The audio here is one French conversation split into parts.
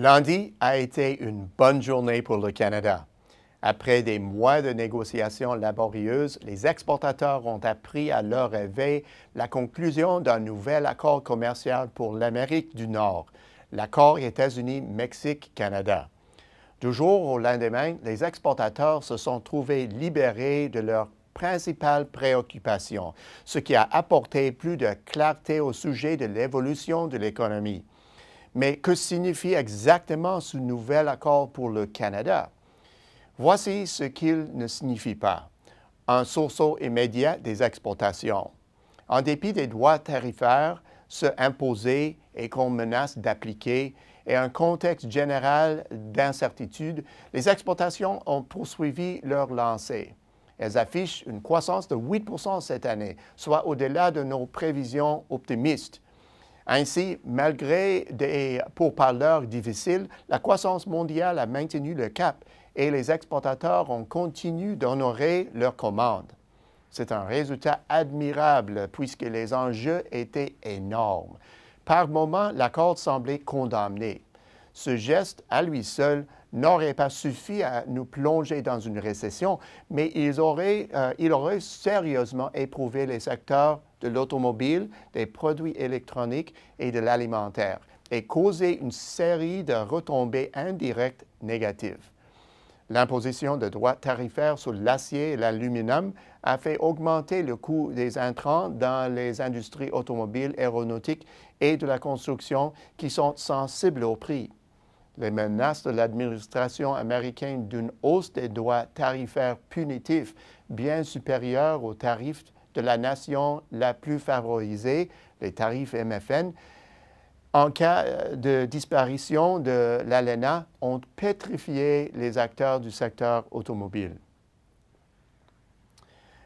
Lundi a été une bonne journée pour le Canada. Après des mois de négociations laborieuses, les exportateurs ont appris à leur réveil la conclusion d'un nouvel accord commercial pour l'Amérique du Nord, l'accord États-Unis-Mexique-Canada. Du jour au lendemain, les exportateurs se sont trouvés libérés de leurs principales préoccupations, ce qui a apporté plus de clarté au sujet de l'évolution de l'économie. Mais que signifie exactement ce nouvel accord pour le Canada? Voici ce qu'il ne signifie pas. Un sursaut immédiat des exportations. En dépit des droits tarifaires se imposer et qu'on menace d'appliquer et un contexte général d'incertitude, les exportations ont poursuivi leur lancée. Elles affichent une croissance de 8 % cette année, soit au-delà de nos prévisions optimistes. Ainsi, malgré des pourparlers difficiles, la croissance mondiale a maintenu le cap et les exportateurs ont continué d'honorer leurs commandes. C'est un résultat admirable puisque les enjeux étaient énormes. Par moments, l'accord semblait condamné. Ce geste, à lui seul, n'aurait pas suffi à nous plonger dans une récession, mais il aurait sérieusement éprouvé les secteurs de l'automobile, des produits électroniques et de l'alimentaire et causé une série de retombées indirectes négatives. L'imposition de droits tarifaires sur l'acier et l'aluminium a fait augmenter le coût des intrants dans les industries automobiles, aéronautiques et de la construction qui sont sensibles au prix. Les menaces de l'administration américaine d'une hausse des droits tarifaires punitifs bien supérieurs aux tarifs de la nation la plus favorisée, les tarifs MFN, en cas de disparition de l'ALENA, ont pétrifié les acteurs du secteur automobile.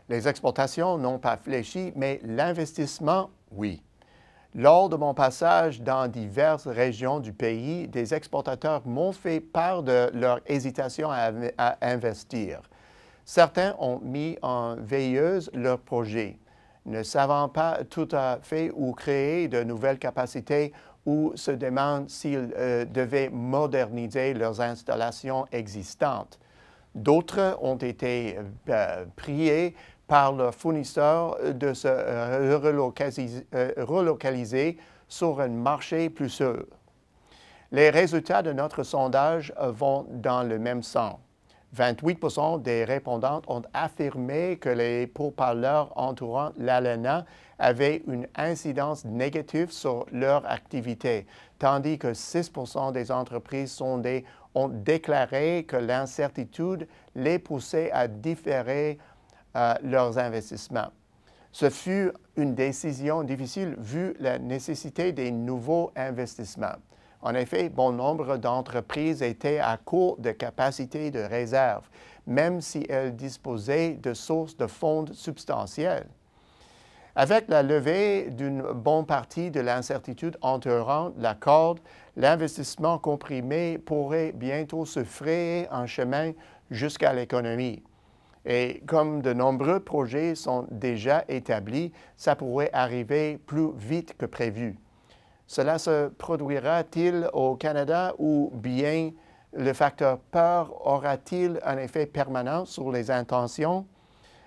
Les exportations n'ont pas fléchi, mais l'investissement, oui. Lors de mon passage dans diverses régions du pays, des exportateurs m'ont fait part de leur hésitation à investir. Certains ont mis en veilleuse leurs projets, ne savant pas tout à fait où créer de nouvelles capacités ou se demandent s'ils devaient moderniser leurs installations existantes. D'autres ont été priés par leurs fournisseurs de se relocaliser sur un marché plus sûr. Les résultats de notre sondage vont dans le même sens. 28 % des répondantes ont affirmé que les pourparlers entourant l'ALENA avaient une incidence négative sur leur activité, tandis que 6 % des entreprises sondées ont déclaré que l'incertitude les poussait à différer leurs investissements. Ce fut une décision difficile vu la nécessité des nouveaux investissements. En effet, bon nombre d'entreprises étaient à court de capacités de réserve, même si elles disposaient de sources de fonds substantielles. Avec la levée d'une bonne partie de l'incertitude entourant l'accord, l'investissement comprimé pourrait bientôt se frayer un chemin jusqu'à l'économie. Et comme de nombreux projets sont déjà établis, ça pourrait arriver plus vite que prévu. Cela se produira-t-il au Canada ou bien le facteur peur aura-t-il un effet permanent sur les intentions?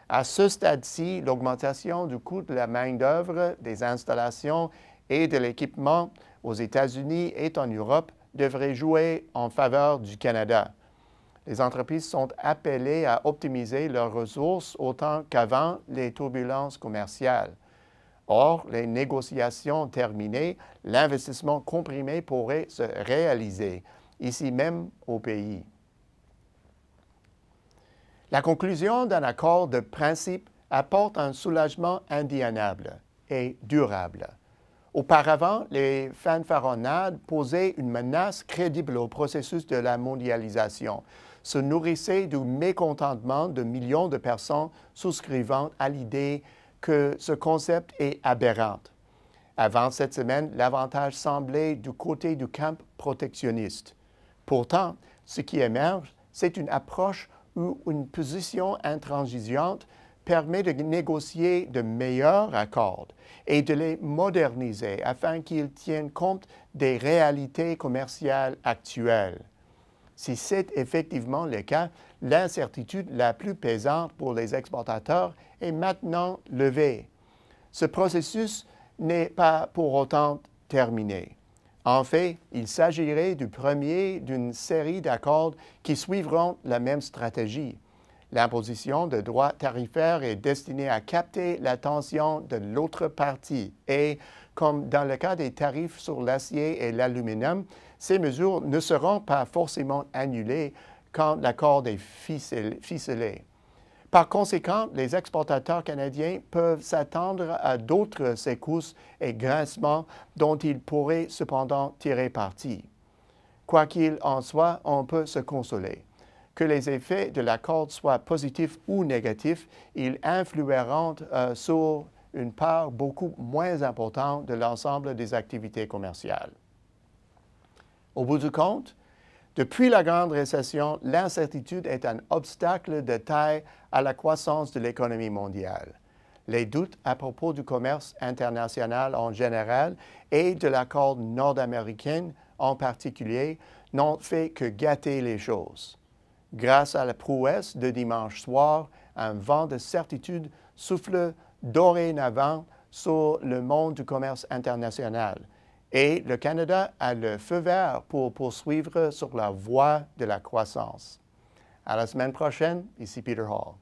À ce stade-ci, l'augmentation du coût de la main-d'œuvre, des installations et de l'équipement aux États-Unis et en Europe devrait jouer en faveur du Canada. Les entreprises sont appelées à optimiser leurs ressources autant qu'avant les turbulences commerciales. Or, les négociations terminées, l'investissement comprimé pourrait se réaliser, ici même au pays. La conclusion d'un accord de principe apporte un soulagement indéniable et durable. Auparavant, les fanfaronnades posaient une menace crédible au processus de la mondialisation, se nourrissaient du mécontentement de millions de personnes souscrivant à l'idée que ce concept est aberrant. Avant cette semaine, l'avantage semblait du côté du camp protectionniste. Pourtant, ce qui émerge, c'est une approche ou une position intransigeante permet de négocier de meilleurs accords et de les moderniser afin qu'ils tiennent compte des réalités commerciales actuelles. Si c'est effectivement le cas, l'incertitude la plus pesante pour les exportateurs est maintenant levée. Ce processus n'est pas pour autant terminé. En fait, il s'agirait du premier d'une série d'accords qui suivront la même stratégie. L'imposition de droits tarifaires est destinée à capter l'attention de l'autre partie et, comme dans le cas des tarifs sur l'acier et l'aluminium, ces mesures ne seront pas forcément annulées quand l'accord est ficelé. Par conséquent, les exportateurs canadiens peuvent s'attendre à d'autres secousses et grincements dont ils pourraient cependant tirer parti. Quoi qu'il en soit, on peut se consoler. Que les effets de l'accord soient positifs ou négatifs, ils influeront sur une part beaucoup moins importante de l'ensemble des activités commerciales. Au bout du compte, depuis la Grande Récession, l'incertitude est un obstacle de taille à la croissance de l'économie mondiale. Les doutes à propos du commerce international en général et de l'accord nord-américain en particulier n'ont fait que gâter les choses. Grâce à la prouesse de dimanche soir, un vent de certitude souffle dorénavant sur le monde du commerce international. Et le Canada a le feu vert pour poursuivre sur la voie de la croissance. À la semaine prochaine, ici Peter Hall.